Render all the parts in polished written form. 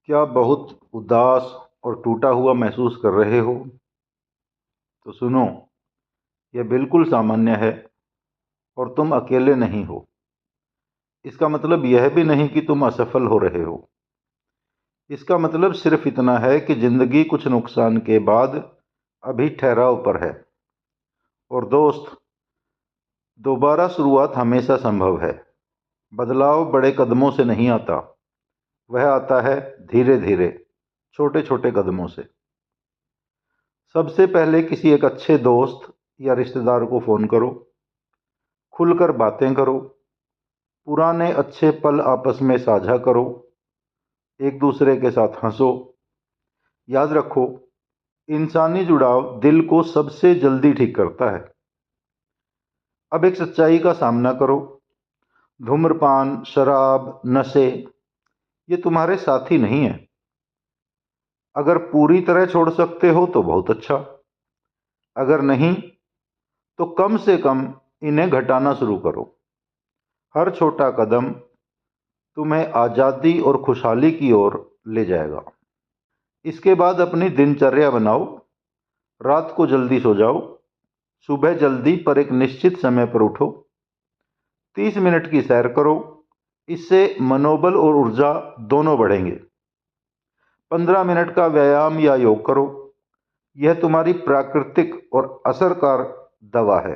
क्या बहुत उदास और टूटा हुआ महसूस कर रहे हो? तो सुनो, यह बिल्कुल सामान्य है और तुम अकेले नहीं हो। इसका मतलब यह भी नहीं कि तुम असफल हो रहे हो। इसका मतलब सिर्फ इतना है कि जिंदगी कुछ नुकसान के बाद अभी ठहराव पर है। और दोस्त, दोबारा शुरुआत हमेशा संभव है। बदलाव बड़े कदमों से नहीं आता, वह आता है धीरे धीरे, छोटे छोटे कदमों से। सबसे पहले किसी एक अच्छे दोस्त या रिश्तेदार को फ़ोन करो, खुलकर बातें करो, पुराने अच्छे पल आपस में साझा करो, एक दूसरे के साथ हंसो। याद रखो, इंसानी जुड़ाव दिल को सबसे जल्दी ठीक करता है। अब एक सच्चाई का सामना करो। धूम्रपान, शराब, नशे ये तुम्हारे साथी नहीं है। अगर पूरी तरह छोड़ सकते हो तो बहुत अच्छा। अगर नहीं, तो कम से कम इन्हें घटाना शुरू करो। हर छोटा कदम तुम्हें आज़ादी और खुशहाली की ओर ले जाएगा। इसके बाद अपनी दिनचर्या बनाओ। रात को जल्दी सो जाओ, सुबह जल्दी पर एक निश्चित समय पर उठो। 30 मिनट की सैर करो, इससे मनोबल और ऊर्जा दोनों बढ़ेंगे। 15 मिनट का व्यायाम या योग करो, यह तुम्हारी प्राकृतिक और असरकार दवा है।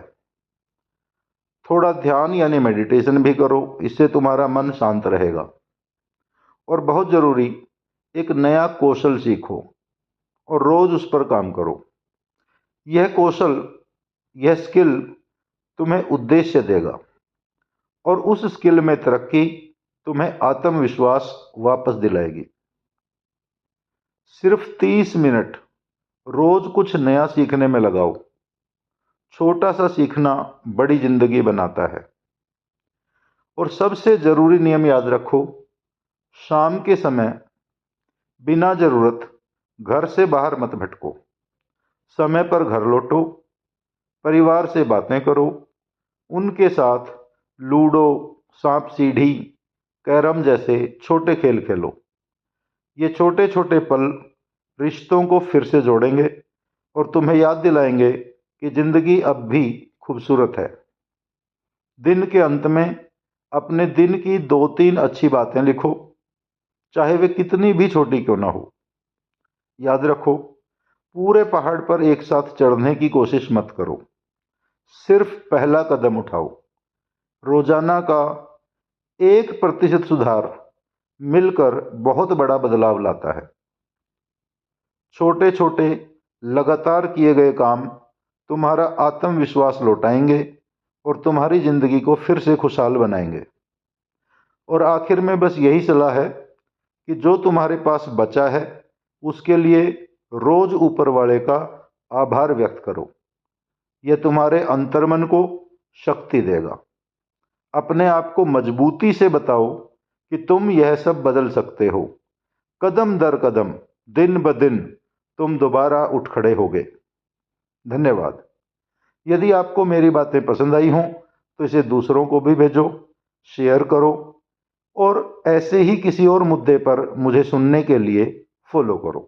थोड़ा ध्यान यानी मेडिटेशन भी करो, इससे तुम्हारा मन शांत रहेगा। और बहुत ज़रूरी, एक नया कौशल सीखो और रोज़ उस पर काम करो। यह कौशल, यह स्किल तुम्हें उद्देश्य देगा और उस स्किल में तरक्की तुम्हें आत्मविश्वास वापस दिलाएगी। सिर्फ 30 मिनट रोज कुछ नया सीखने में लगाओ। छोटा सा सीखना बड़ी जिंदगी बनाता है। और सबसे जरूरी नियम याद रखो, शाम के समय बिना जरूरत घर से बाहर मत भटको। समय पर घर लौटो, परिवार से बातें करो, उनके साथ लूडो, सांप सीढ़ी, कैरम जैसे छोटे खेल खेलो। ये छोटे छोटे पल रिश्तों को फिर से जोड़ेंगे और तुम्हें याद दिलाएंगे कि जिंदगी अब भी खूबसूरत है। दिन के अंत में अपने दिन की 2-3 अच्छी बातें लिखो, चाहे वे कितनी भी छोटी क्यों ना हो। याद रखो, पूरे पहाड़ पर एक साथ चढ़ने की कोशिश मत करो, सिर्फ पहला कदम उठाओ। रोजाना का 1% सुधार मिलकर बहुत बड़ा बदलाव लाता है। छोटे छोटे लगातार किए गए काम तुम्हारा आत्मविश्वास लौटाएंगे और तुम्हारी जिंदगी को फिर से खुशहाल बनाएंगे। और आखिर में बस यही सलाह है कि जो तुम्हारे पास बचा है उसके लिए रोज ऊपर वाले का आभार व्यक्त करो। यह तुम्हारे अंतर्मन को शक्ति देगा। अपने आप को मजबूती से बताओ कि तुम यह सब बदल सकते हो। कदम दर कदम, दिन ब दिन तुम दोबारा उठ खड़े होगे। धन्यवाद। यदि आपको मेरी बातें पसंद आई हों तो इसे दूसरों को भी भेजो, शेयर करो और ऐसे ही किसी और मुद्दे पर मुझे सुनने के लिए फॉलो करो।